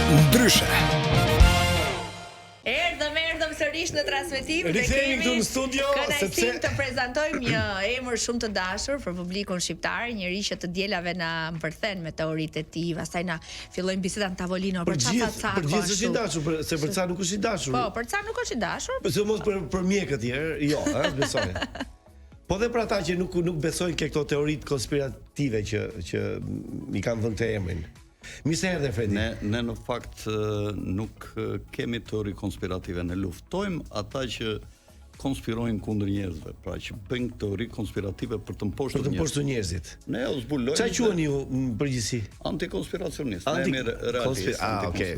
Ndryshe. Erdhëm sërish në transmetim dhe kemi këtu në studio sepse të prezantojmë një emër shumë të dashur për publikun shqiptar, njëri që të dielave na përthen me teoritë e tij, pastaj na fillojmë bisedën tavolinë për çfarë ca. Për gjithë është i dashur, se për ca nuk është i dashur. Po, për ca nuk është i dashur. Po mos për mjekët tjerë, jo, besoj. Po dhe për ata që nuk besojnë ke këto teoritë konspirative që i kanë vënë të emrin. Mirë se erdhe Fredi. Ne në fakt nuk kemi teori konspirative, ne luftojmë ata që konspirojnë kundër njerëzve, pra që bëjnë teori konspirative për të mposhtur njerëzit. Ne u zbulojmë. Çfarë quheni ju në përgjithësi? Antikonspiracionist. Ne jemi realistë. Okej.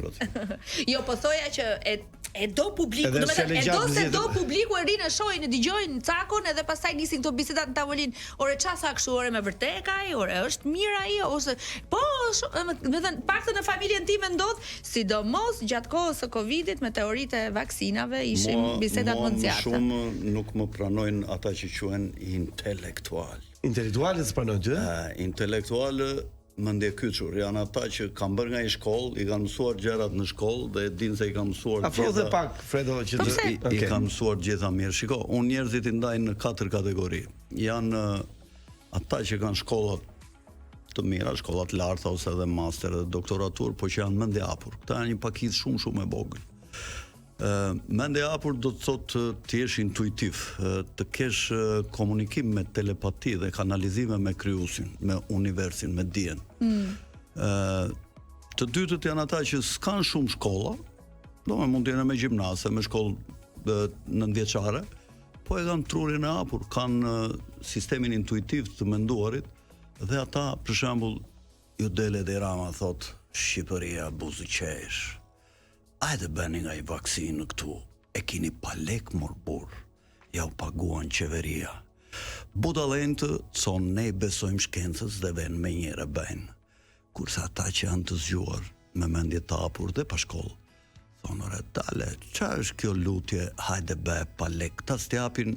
Jo, po thoja që e do publiku, do publiku e rinë shohin, e dëgjojnë cakon edhe pastaj nisin këto biseda në tavolinë. Ore çasa kështu, ore me vërtet ai, ore është mirë ai ose po, do të paktën në familjen time ndodh, sidomos gjatë kohës së Covidit me teoritë e vaksinave ishim bisedat më të zjarrta. Shumë nuk më pranojnë ata që quhen intelektual. Intelektualët s'pranojnë ty? Intelektualë më ndjekyçur, janë ata që kanë bërë nga i shkollë, i kanë mësuar gjërat në shkollë dhe dinë se i kanë mësuar gjitha. Afro dhe pak, Fredo, që i kanë mësuar gjitha mirë. Shiko, unë njerëzit i ndaj në 4 kategori. Janë ata që kanë shkollat të mira, shkollat larta ose edhe master dhe doktoratur, po që janë mendje hapur. Këta janë një pakicë shumë e vogël. Mendje hapur do të thotë të jesh intuitiv, të kesh komunikim me telepati dhe kanalizime me kryusin, me universin, me dijen. Të dytët janë ata që s'kan shumë shkolla, mund të jenë me gjimnase, me shkollë nëntëvjeçare, po e kanë trurin e hapur, kanë sistemin intuitiv të menduarit, dhe ata, për shembull, ju dele dhe Rama thotë, Shqipëria buzëqesh. Ajde bëni nga i vaksinë këtu, e kini pa lek morbur, ja u paguan qeveria. Budalente thonë ne besojmë shkencës dhe venë me njëre bëjnë. Kurse ata që janë të zgjuar me mendje të hapur dhe pa shkollë, thonë ore dale, qa është kjo lutje, hajde bëj pa lek, këta s'tjapin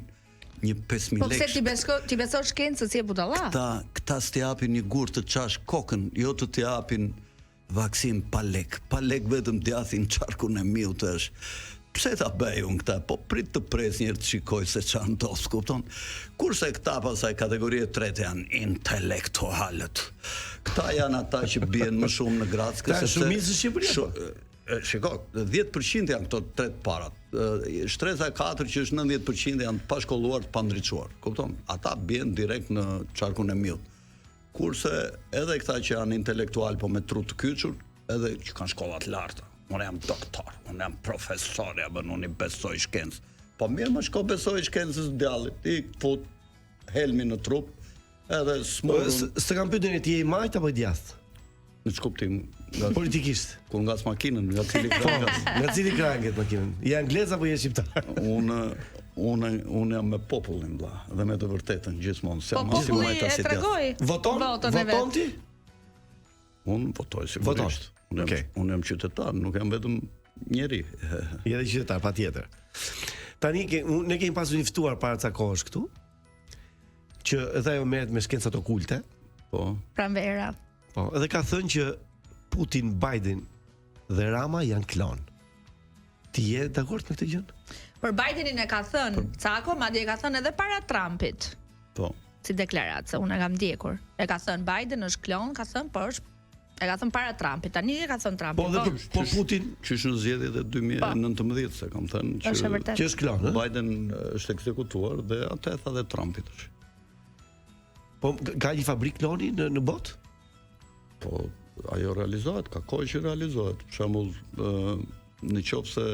një 5.000 lekë. Po pse ti beson shkencës si e budalla? Këta s'tjapin një gur të qash kokën, jo të t'japin vaksin pa lek vetëm t'jathin qarkun e miut është. Pse ta bëj unë këta? Po prit të pres njërë të shikoj se qa ndos, kupton? Kurse këta pasaj kategorie tretë janë intelektualët. Këta janë ata që bien më shumë në Grackë. Këta janë shumicë në Shqipëri? Shiko, 10% janë këto tretë parat. Shtresa 4 që është 90% janë pashkolluar të pandriçuar. Kupton? Ata bien direkt në qarkun e miut. Kurse edhe këta që janë intelektual po me tru të kyçur, edhe që kanë shkollat larta. Unë jam doktor, unë jam profesor, unë i besoj shkencë. Po mirë më shko besoj shkencës djallit, i fut helmi në trup, edhe smurun. Së kam pyetur ti je i majt apo i djathtë? Në ç'kuptim? Politikisht. Kur ngas makinën, nga cili krah? Nga cili krah nget makinën? Je anglez apo je shqiptar? Unë jam me popullin, vlla, dhe me të vërtetën gjithmonë. Po populli e tregoi. Voton ti? Unë votoj sigurisht. Unë jam qytetar, nuk jam vetëm njeri. Je dhe qytetar, patjetër. Tani ne kemi pasur një ftuar para ca kohësh këtu, që edhe ajo merret me shkencat okulte. Po. Pranvera. Po, edhe ka thënë që Putin, Biden dhe Rama janë klon. Ti je dakord me këtë gjë? Për Bidenin e ka thënë Cako, madje e ka thënë edhe para Trumpit. Po. Si deklaratë, se unë e kam ndjekur. E ka thënë Biden është klon, ka thënë, por është e ka thënë para Trumpit. Tani e ka thënë Trumpi. Po dhe po Putin qysh në zgjedhjet e 2019 se kam thënë që është klon, Biden është ekzekutuar dhe atë e tha dhe Trumpi tash. Po ka një fabrikë kloni në botë? Po ajo realizohet, ka kohë që realizohet. Për shembull, në qoftë se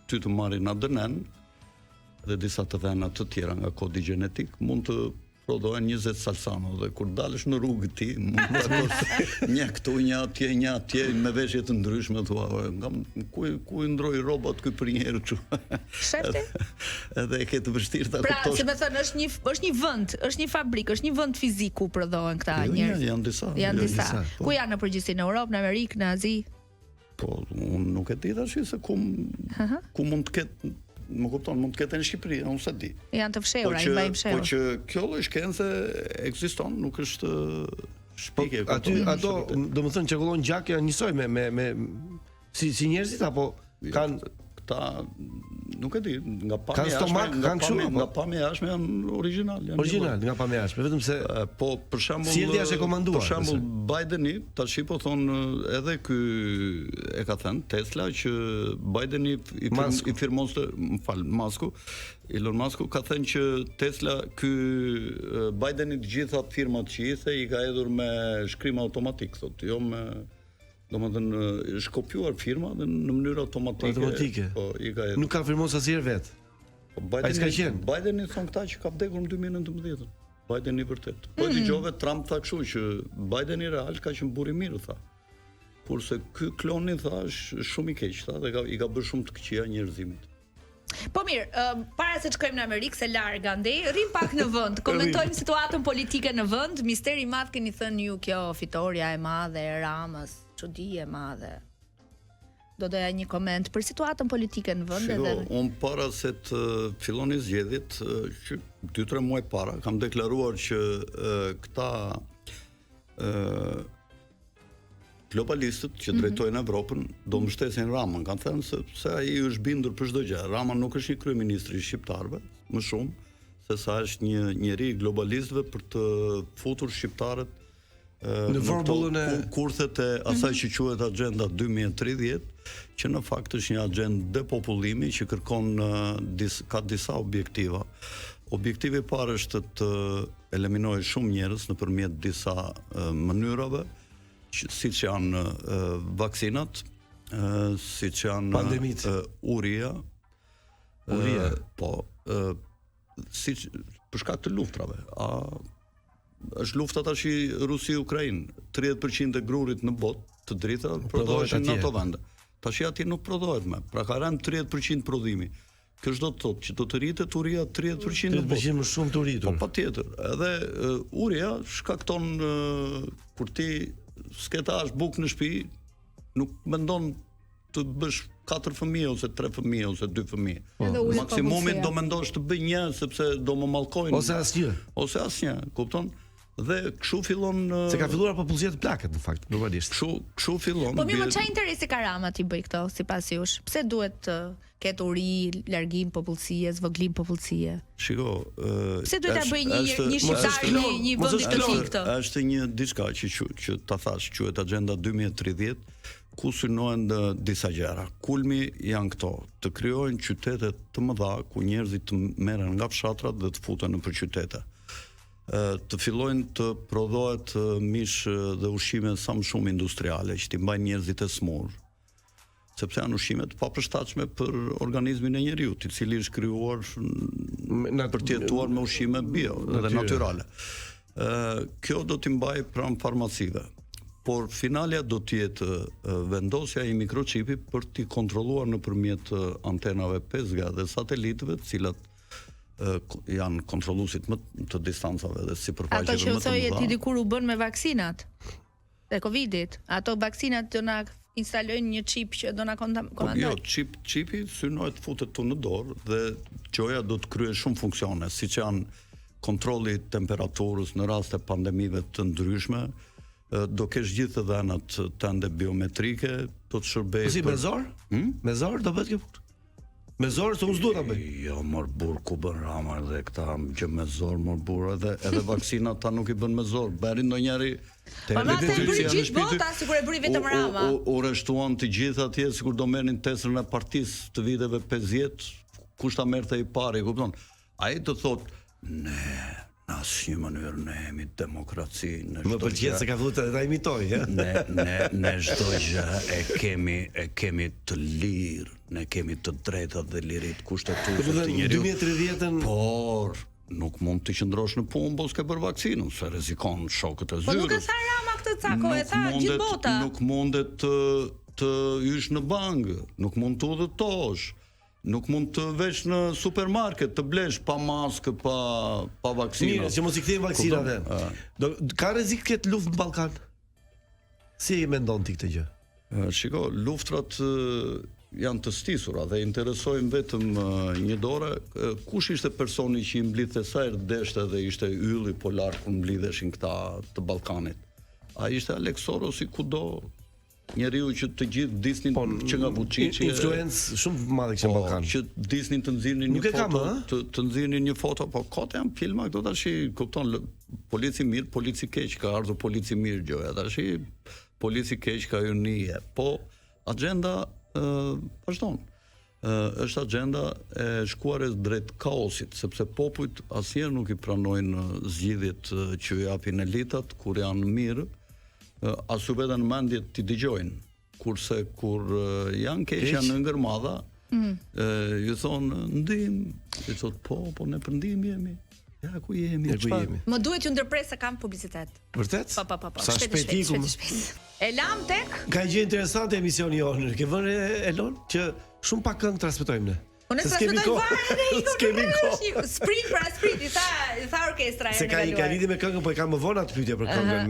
ty të marrin ADN dhe disa të vena të tjera nga kodi gjenetik, mund të prodhohen 20 salsano dhe kur dalësh në rrugë ti, mund të takosh një këtu, një atje, me veshje të ndryshme, thua, ku i ndroi robot ky për një herë kështu. Shefti? Edhe e ke të vështirë ta kuptosh. Pra, si më thënë, është një vend, është një fabrikë, është një vend fizik ku prodhohen këta njerëz. Janë disa. Ku janë në përgjithësi, në Europë, në Amerikë, në Azi? Po, unë nuk e di tash se ku mund të ketë, më kupton, mund të ketë në Shqipëri, unë se di. Janë të fshehura, i mbajmë fshehur. Po që kjo lloj shkence ekziston, nuk është shpike. Aty ato, domethënë çekullon gjak janë njësoj me Si njerëzit apo kanë këta nuk e di, nga Kanë stomak, kanë kështu, nga pamja jashme janë origjinal, nga pamja jashme, vetëm se po për shembull sjellja është e komanduar. Për shembull Bideni tash po thon edhe ky e ka thënë Tesla që Bideni i firmonte, Elon Musku ka thënë që Tesla Bideni të gjitha firmat që i ka hedhur me shkrim automatik, thotë, jo me domethënë është kopjuar firma dhe në mënyrë automatike. Po, nuk ka firmos asnjëherë vet. Po Bideni thon këta që ka vdekur në 2019. Bideni vërtet. Po dëgjova Trump tha kështu që Bideni real ka qenë burr i mirë, tha. Kurse ky kloni tha është shumë i keq, tha, dhe i ka bërë shumë të këqija njerëzimit. Po mirë, para se të shkojmë në Amerikë, se larg andej, rrim pak në vend. Komentojmë situatën politike në vend. Misteri i madh keni thënë ju, kjo fitoria e madhe e Ramës, çudi e madhe. Do doja një koment për situatën politike në vend edhe. Unë para se të filloni zgjedhjet, që 2-3 muaj para, kam deklaruar që këta globalistët që drejtojnë Evropën do mbështesin Ramën, kanë thënë se ai është bindur për çdo gjë. Rama nuk është një kryeministri i shqiptarëve, më shumë se sa është një njeri i globalistëve për të futur shqiptarët në formullën e kurthet e asaj që quhet Agenda 2030, që në fakt është një agendë depopullimi që kërkon ka disa objektiva. Objektivi i parë është të eliminojë shumë njerëz nëpërmjet disa mënyrave, siç janë vaksinat, siç janë pandemit, uria, po, siç për shkak të luftrave. Është lufta tash Rusi-Ukrainë, 30% e grurit në botë të drita prodhohen në ato vende. Tash aty nuk prodhohet më. Pra ka rënë 30% prodhimi. Kjo çdo të thotë që do të rritet uria 30% në botë. 30% më shumë të rritur. Po patjetër. Edhe uria shkakton kur ti sketash bukë në shtëpi, nuk mendon të bësh 4 fëmijë ose 3 fëmijë ose 2 fëmijë. Maksimumin do mendosh të bëj një sepse do më mallkojnë. Ose asnjë, kupton? Dhe kështu fillon se ka filluar popullsia të plaket në fakt, normalisht. Kështu fillon. Po mirë, çfarë interesi ka Rama ti bëj këto sipas jush? Pse duhet të ketë uri, largim popullsie, zvoglim popullsie? Shiko, pse duhet ta bëj një shqiptar një vendi të tillë këtë? Është një diçka që ta thash, quhet Agenda 2030, ku synohen disa gjëra. Kulmi janë këto, të krijohen qytete të mëdha ku njerëzit të merren nga fshatrat dhe të futen nëpër qytete. Të fillojnë të prodhohet mish dhe ushqime sa më shumë industriale, që t'i mbajnë njerëzit e smur, sepse janë ushqime të papërshtatshme për organizmin e njeriut, i cili është krijuar për të jetuar me ushqime bio dhe natyrale. Kjo do t'i mbajë pranë farmacive, por finalja do të jetë vendosja i mikroçipit për t'i kontrolluar nëpërmjet antenave 5G dhe satelitëve, të cilat janë kontrolluesit më të distancave dhe sipërfaqeve më të mëdha. Ato që thoje ti dikur u bën me vaksinat e Covidit, ato vaksinat do na instalojnë një çip që do na komandojë. Jo, čipi synohet futet tu në dorë dhe qoja do të kryejë shumë funksione, siç janë kontrolli i temperaturës në rast të pandemive të ndryshme, do kesh gjithë edhe anët tënde biometrike, do të shërbejë. Si me zor? Me zor do bëhet kjo punë. Me zor se unë s'duhet ta bëj. Jo, mor burr, ku bën Rama dhe këta që me zor, mor burr, edhe vaksinat ta nuk i bën me zor. Bëri ndonjëri Po ma të bëri gjithë bota, sikur e bëri vetëm Rama. U rreshtuan të gjithë atje sikur do merrnin testën e partisë të viteve 50, kush ta merrte i pari, kupton? Ai do thotë, ne në asnjë mënyrë ne jemi demokraci, në çdo. Më pëlqen se ka filluar ta imitoj, ja. Ne çdo gjë e kemi të lirë, ne kemi të drejtat dhe lirit kushtetuese të njeriut. 2030-ën por nuk mund të qëndrosh në punë mos ke bërë vaksinën, se rrezikon shokët e zyrës. Po nuk e tha Rama këtë cako, e tha gjithë bota. Nuk mundet të hysh në bankë, nuk mund të udhëtosh. Nuk mund të vesh në supermarket, të blesh pa maskë, pa vaksina. Mirë, që mos i kthejmë vaksinave. Ka rrezik këtë luftë në Ballkan? Si e mendon ti këtë gjë? Shiko, luftrat janë të stisura dhe interesojnë vetëm një dorë. Kush ishte personi që i mblidhte sa herë deshte dhe ishte ylli polar kur mblidheshin këta të Ballkanit? Ai ishte Alex Soros i kudo. njeriu që të gjithë disnin që nga Vučići, influencë shumë të madhe në Ballkan. Që disnin të nxirrnin një foto, të nxirrnin një foto, po kote janë filma këto tash, kupton, polici mirë, polici keq, ka ardhur polici mirë gjoja, tash polici keq ka hyrë nije. Po agenda vazhdon. Është agenda e shkuarës drejt kaosit, sepse popujt asnjëherë nuk i pranojnë zgjidhjet që ju japin elitat kur janë mirë, as u vetën mendje t'i dëgjojnë. Kurse kur janë keq, janë në ngërmadha, ju thonë ndim, ju thotë po ne për ndim jemi. Ja ku jemi, Më duhet ju ndërpres se kam publicitet. Vërtet? Po. Sa shpejt ikum. E lam tek? Ka gjë interesante emisioni jonë. Ke vënë Elon që shumë pak këngë transmetojmë ne. Po ne transmetojmë varë. S'kemi kohë. Sprit, i tha orkestra. Se ka lidhje me këngën, po e kam më vonë atë pyetje për këngën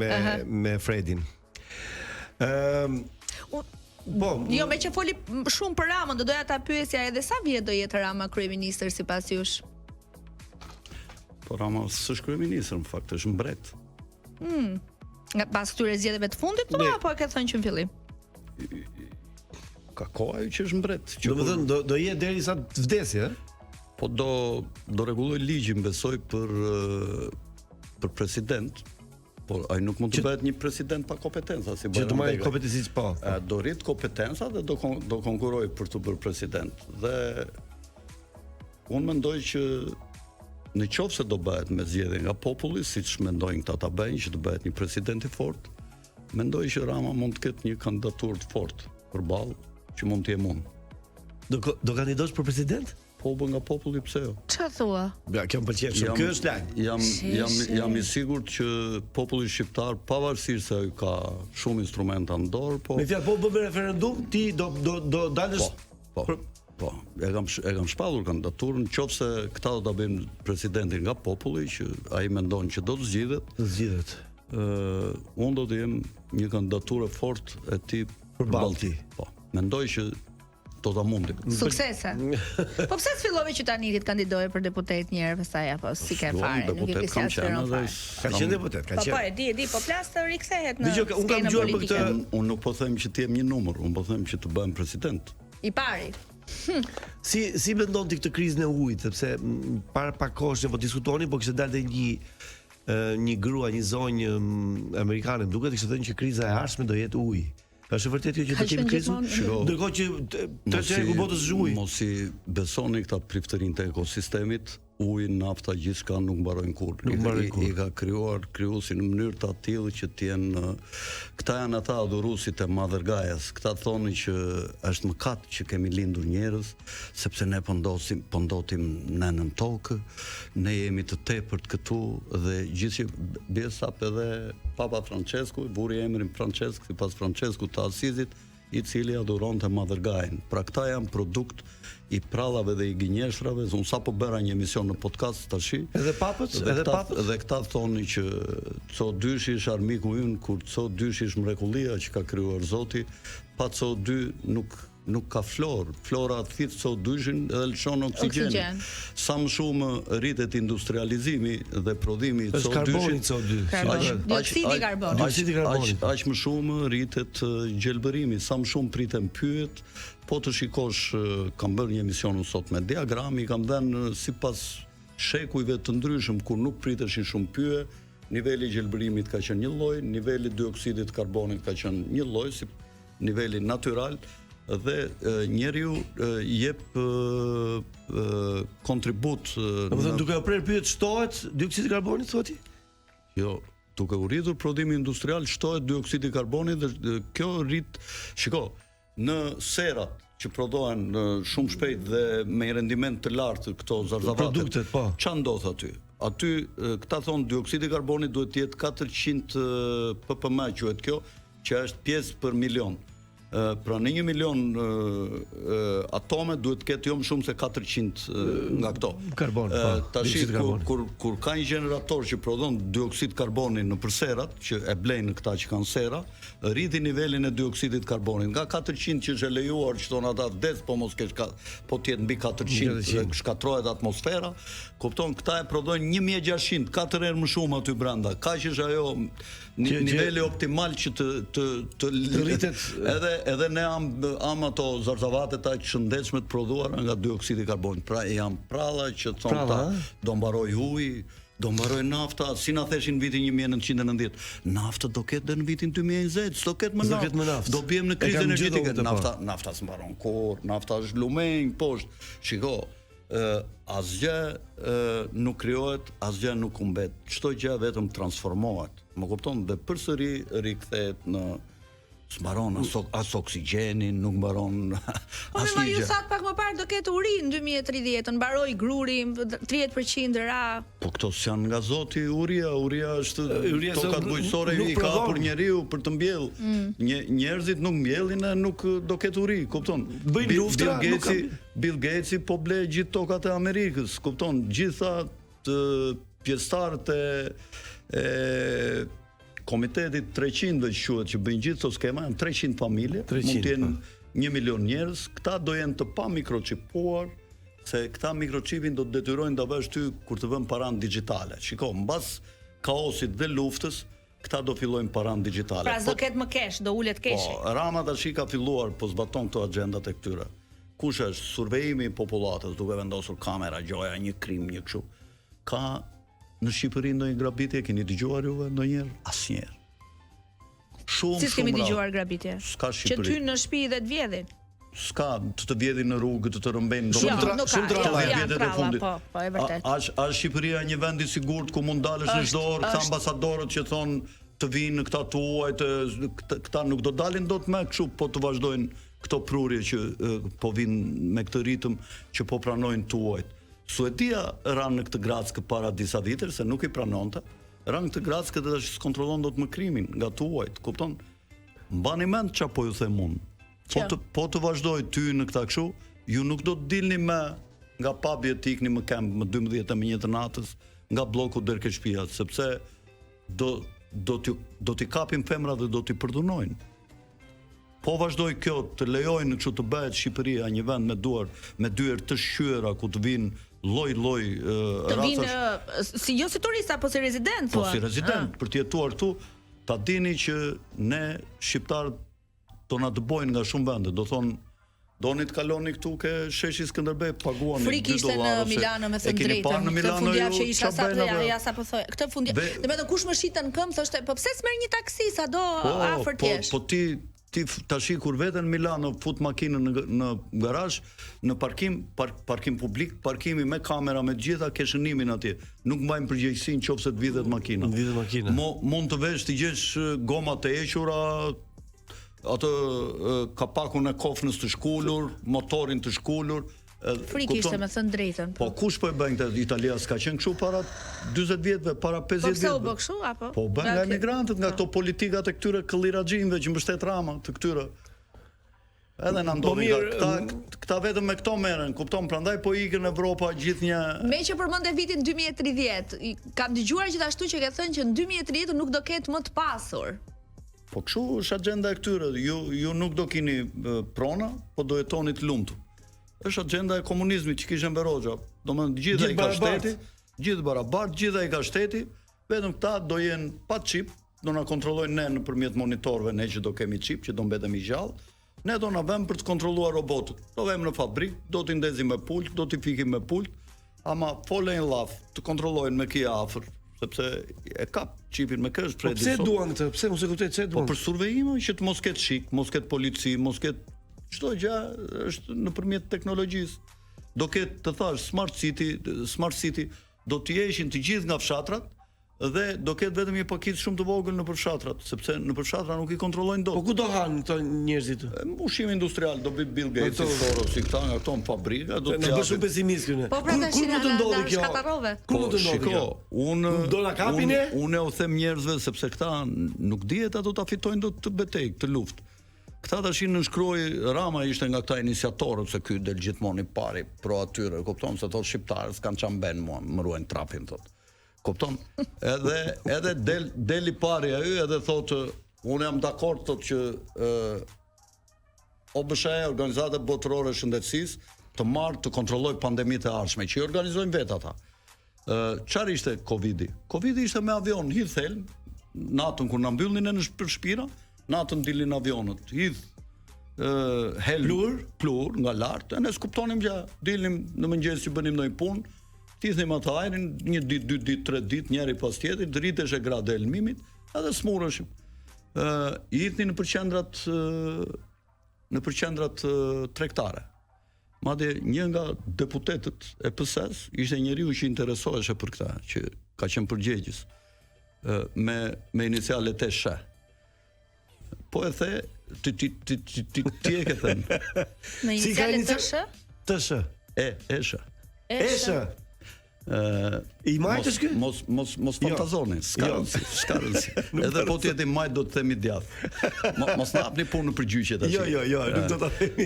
me Fredin. Jo, me që foli shumë për Ramën, do doja ta pyesja edhe sa vjet do jetë Rama kryeministër sipas jush? Po Rama s'është kryeministër, në fakt është mbret. Nga pas këtyre zgjedhjeve të fundit, apo e ke thënë që në fillim? Ka koha që është mbret. Domethënë do jetë derisa të vdesë, Po do rregulloj ligjin, besoj për president. Po ai nuk mund të bëhet një president pa kompetenca, si që të marrë kompetenci pa. Do rrit kompetenca dhe do konkurroj për të bërë president. Dhe unë mendoj që në qoftë se do bëhet me zgjedhje nga populli, siç mendojnë këta ta bëjnë, që të bëhet një president i fortë, mendoj që Rama mund të ketë një kandidaturë të fortë përballë, që mund të jem unë. Do kandidosh për president? Po bë nga populli, pse jo? Çfarë thua? Ja, kjo më pëlqen shumë. Ky është lagj. Jam i sigurt që populli shqiptar, pavarësisht se ai ka shumë instrumenta në dorë, po me fjalë, po bë referendum, ti do dalësh. Po, e kam shpallur kandidaturën, nëse këta do ta bëjnë presidentin nga populli, që ai mendon që do të zgjidhet. Unë do të jem një kandidaturë fortë e tip përballë ti. Po, mendoj që do ta mundim. Suksese. Po pse s'fillove qytetanitit kandidoje për deputet një herë pastaj apo si ke fare? Nuk e kisha sferon fare. Ka qenë deputet, ka qenë. Po, e di, po plas të rikthehet në. Unë kam dëgjuar për këtë. Unë nuk po them që të jem një numër, unë po them që të bëhem president. I pari. Si mendon ti këtë krizën e ujit, sepse para pak kohësh po diskutonin, po kishte dalë një grua, një zonjë amerikane, duket kishte thënë që kriza e ardhshme do jetë uji. Është vërtet kjo që të kemi krizën? Ndërkohë që të çerku botës është uji. Mos i besoni këta priftërinë të ekosistemit, uji, nafta, gjithçka nuk mbarojnë kurrë. I ka krijuar krijuesi në mënyrë të tillë që të jenë këta janë ata adhuruesit e Madhërgajës. Këta thonë që është mëkat që kemi lindur njerëz, sepse ne po ndotim në tokë, ne jemi të tepërt këtu dhe gjithçka besap edhe Papa Francesku, vuri emrin Francesc sipas Franceskut të Asizit, i cili adhuronte Madhërgajën. Pra këta janë produkt i prallave dhe i gënjeshrave. Unë sapo bëra një emision në podcast tash. Edhe papët, dhe këta thonë që CO2 është armiku ynë, kur CO2 është mrekullia që ka krijuar Zoti, pa CO2 nuk ka florë. Flora thith CO2-shin edhe lëshon oksigjenin. Sa më shumë rritet industrializimi dhe prodhimi i CO2-shit, dioksidi i karbonit. Aq më shumë rritet gjelbërimi, sa më shumë priten pyet. Po të shikosh, kam bërë një emision sot me diagrami, kam dhënë sipas shekujve të ndryshëm kur nuk priteshin shumë pyje, niveli i gjelbërimit ka qenë një lloj, niveli i dioksidit karbonit ka qenë një lloj, si niveli natyral, dhe njeriu jep kontribut. Domethënë duke u prerë pyet shtohet dioksidi i karbonit, thua ti? Jo, duke u rritur prodhimi industrial shtohet dioksidi i karbonit dhe kjo rrit, shiko, në serat që prodhohen shumë shpejt dhe me rendiment të lartë këto zarzavate. Produktet, po. Ç'a ndodh aty? Aty këta thonë dioksidi i karbonit duhet të jetë 400 ppm quhet kjo, që është pjesë për milion. Pra në 1 milion atome duhet të ketë jo më shumë se 400 nga këto. Karbon, tash kur ka një gjenerator që prodhon dioksid karboni në përserat, që e blejnë këta që kanë sera, rriti nivelin e dioksidit karbonit nga 400 që është e lejuar, që thonë ata vdes, po mos kesh po të jetë mbi 400 shkatrohet atmosfera. Kupton, këta e prodhojnë 1600, 4 herë më shumë aty brenda. Kaq është ajo niveli optimal që të rritet edhe ne am ato zarzavatet aq shëndetshme të prodhuara nga dioksidi i karbonit. Pra janë pralla që thonë ta do mbaroj uji, do mbaroj nafta, si na theshin vitin 1990. Nafta do ketë në vitin 2020, s'do ketë më naftë. Do bijem në krizë energjetike. Nafta s'mbaron kurrë, nafta është lumenj poshtë. Shiko, asgjë nuk krijohet, asgjë nuk humbet. Çdo gjë vetëm transformohet. Më kupton, dhe përsëri rikthehet në s'mbaron as oksigjenin, nuk mbaron asnjë gjë. Ju thatë pak më parë do ketë uri në 2030, mbaroi gruri, 30% ra. Po këto s'janë nga Zoti uria është tokat bujqësore i ka për njeriu për të mbjell. Njerëzit nuk mbjellin e nuk do ketë uri, kupton? Bëjnë luftra, Bill Gatesi po ble gjithë tokat e Amerikës, kupton? Gjitha pjesëtarët e Komitetit 300 që quhet, që bëjnë gjithë këto skema, janë 300 familje, mund të jenë 1 milion njerëz, këta do jenë të pa mikrochipuar, se këta mikrochipin do të detyrojnë ta vesh ty kur të vën paranë digjitale. Shiko, mbas kaosit dhe luftës, këta do fillojnë paranë digjitale. Pra do ketë më kesh, do ulet keshi. Po, Rama tash ka filluar, po zbaton këto agjendat e këtyre. Kush është survejimi i popullatës, duke vendosur kamera, gjoja, një krim, një kështu. Ka në Shqipëri ndonjë grabitje, keni dëgjuar juve ndonjëherë? Asnjëherë. Shumë si kemi dëgjuar grabitje? Ska Shqipëri. Që ty në shtëpi dhe të vjedhin. Ska të vjedhin në rrugë, të rëmbejnë. Shumë tralla, po, e vërtet. A Shqipëria një vend i sigurt ku mund dalësh në çdo orë, këta ambasadorët që thonë të vinë këta tuaj, këta nuk do dalin dot më kështu, po të vazhdojnë këto prurje që po vinë me këtë ritëm që po pranojnë tuajt. Suedia ranë në këtë grackë para disa viteve, se nuk i pranonte, ranë në këtë grackë dhe tash s'kontrollon dot më krimin nga tuajt, kupton? Mbani mend çfarë po ju them unë. Po të vazhdoj ty në këta kështu, ju nuk do të dilni më nga pabi e tikni më këmbë më 12 e më 1 të natës, nga bloku deri ke shtëpia, sepse do t'i kapin femra dhe do t'i përdunojnë. Po vazhdoj kjo të lejojnë kështu të bëhet Shqipëria një vend me dyer të shqyera ku të vinë lloj të vinë jo si turista, po si rezident, po si rezident për të jetuar këtu, ta dini që ne shqiptarët do na dëbojnë nga shumë vende, do thonë doni të kaloni këtu ke sheshi Skënderbej, paguani $2. Frikë ishte në Milano me thënë drejtën. Këtë fundjavë që isha sa po thoj. Këtë fundjavë. Domethënë kush më shitën në këmbë thoshte, po pse s'merr një taksi sa do afër t'jesh? Po ti tashi kur veten në Milano fut makinën në garazh, në parkim publik, parkimi me kamera me gjitha ke shënimin atje. Nuk mbajnë përgjegjësi nëse të vidhet makina. Mund të vesh të gjesh gomat e hequra, atë kapakun e kofnës të shkullur, motorin të shkullur. Frikë ishte me thënë drejtën. Po kush po e bën këtë? Italia s'ka qenë kështu para 40 vjetëve, para 50 vjetëve. Po pse u bë kështu apo? Po bën nga emigrantët, nga këto politikat e këtyre këlliraxhinëve që mbështet Rama, të këtyre. Edhe na ndodhin këta vetëm me këto merren, kupton? Prandaj po ikën Evropa gjithnjë. Me që përmendë vitin 2030, kam dëgjuar gjithashtu që ke thënë që në 2030 nuk do ketë më të pasur. Po kështu është agjenda e këtyre. Ju nuk do keni prona, po do jetoni të lumtur. Është agjenda e komunizmit që kishte Beroxha. Domethënë gjithë ai ka shteti, gjithë barabart, gjithë ai ka shteti, vetëm këta do jenë pa çip, do na kontrollojnë ne nëpërmjet monitorëve, ne që do kemi çip, që do mbetemi gjallë. Ne do na vëmë për të kontrolluar robotët. Do vëmë në fabrikë, do t'i ndezim me pult, do t'i fikim me pult, ama folën llaf, të kontrollojnë me kia afër, sepse e kap çipin me kësh prej disot. Po pse duan këtë? Pse mos e kuptoj pse duan? Po për survejim që të mos ketë shik, mos ketë polici, mos ketë çdo gjë është nëpërmjet teknologjisë. Do ketë të thash smart city do të jeshin të gjithë nga fshatrat dhe do ketë vetëm një paketë shumë të vogël nëpër fshatrat, sepse nëpër fshatra nuk i kontrollojnë dot. Po ku do hanë këto njerëzit? Ushqim industrial do bëj Bill Gates, Soros, si këta nga këto në fabrika, do të bësh shumë pesimist këne. Po pra tash të ndodhi kjo? Ku do të ndodhi kjo? Do na kapin e? Unë u them njerëzve sepse këta nuk dihet ato ta fitojnë dot të betejë, të luftë. Këta tash në shkruaj Rama ishte nga këta iniciatorët, se ky del gjithmonë i pari pro atyre, kupton se thotë shqiptarët s'kan çam bën mua, më ruajnë trapin thotë. Kupton? Edhe del i pari ai edhe thotë unë jam dakord thotë që OBSH, Organizata Botërore e Shëndetësisë, të marrë të kontrolloj pandemitë e ardhshme, që i organizojnë vetë ata. Çfarë ishte Covidi? Covidi ishte me avion, hir thelm, natën kur na mbyllnin në shpira, natën dilin avionët, hidh plur nga lart, ne skuptonim gjë, dilnim në mëngjes që bënim ndonjë punë, thithnim atë ajrin, 1 ditë, 2 ditë, 3 ditë, njëri pas tjetrit, dritesh e grada e elmimit, edhe smureshim. Hidhnin në përqendrat tregtare. Madje një nga deputetët e PS-s ishte njeriu që interesohej për këtë, që ka qenë përgjegjës me inicialet e SH. Po e the ti e ke thënë. Me inicialet të SH? Të SH. SH. SH. I majtës kë? Mos fantazoni, s'ka rëndsi. Edhe po ti e majt do të themi djath. Mos na hapni punë në përgjyqje tash. Jo, nuk do ta themi.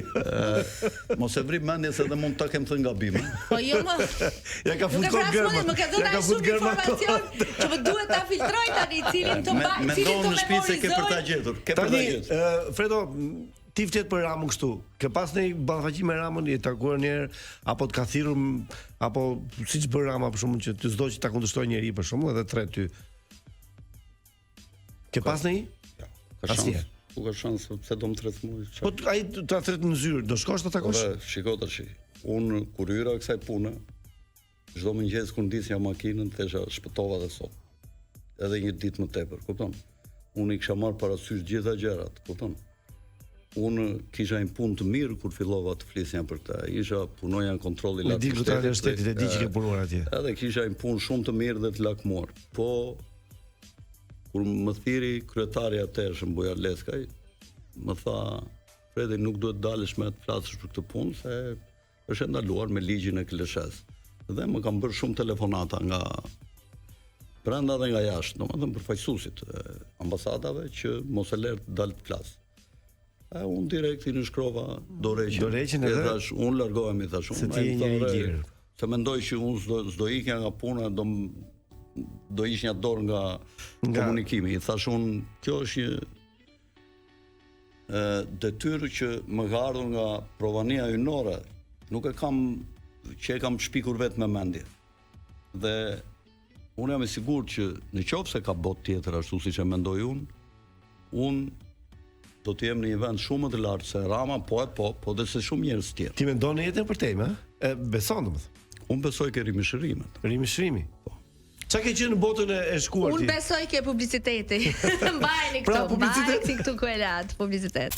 Mos e vri mendjes edhe mund ta kem thënë gabim. Po jo më. Ja ka futur gërma. Më ka dhënë shumë informacion që më duhet ta filtroj tani cilin të mbaj, cilin të memorizoj. Në shtëpi se ke për ta gjetur. Ke për ta gjetur. Fredo, ti flet për Ramën kështu. Ke pas një ballafaqim me Ramën, e takuar një herë apo të ka thirrur apo siç bën Rama për shkakun që ti s'do që ta kundërshtojë njëri për shkakun edhe 3 ty. Ke pas një? Ja, ka shans. Ku ka shans pse do më tretmoj? Po ai ta tret në zyrë, do shkosh ta takosh? Po, shiko tash. Unë kur hyra kësaj pune, çdo mëngjes kur ndisja makinën, thesha shpëtova dhe sot. Edhe një ditë më tepër, kupton? Unë i kisha marrë parasysh gjitha gjërat, kupton? Unë kisha një punë të mirë kur fillova të flisja për këtë. Isha punoja në kontroll i shtetit, e di që ke punuar atje. Edhe kisha një punë shumë të mirë dhe të lakmuar. Po kur më thiri kryetari atëherë Bujar Leskaj, më tha, Fredi, nuk duhet dalësh me të flasësh për këtë punë, se është ndaluar me ligjin e KLSH-s. Dhe më kam bërë shumë telefonata nga brenda dhe nga jashtë, domethënë përfaqësuesit ambasadave që mos e lër të dalë të flasë. Unë direkt i nënshkrova Dorëqin edhe thash, unë largohemi thash, se ti je një gjirë. Se mendoj që unë s'do ikja nga puna, do ish një dorë nga komunikimi. I thash unë, kjo është një detyrë që më ka ardhur nga provania hyjnore, nuk e kam shpikur vetë me mendje. Dhe unë jam i sigurt që në qoftë se ka botë tjetër ashtu siç e mendoj unë do të jem në një vend shumë më të lartë se Rama, po dhe se shumë njerëz tjerë. Ti mendon jetën për temë, e beson domethënë. Unë besoj ke rimishërimet. Rimishërimi. Po. Çka ke qenë në botën e shkuar ti? Unë besoj ke publiciteti. Mbajeni këto, mbajeni këtu ku e lat, publicitet.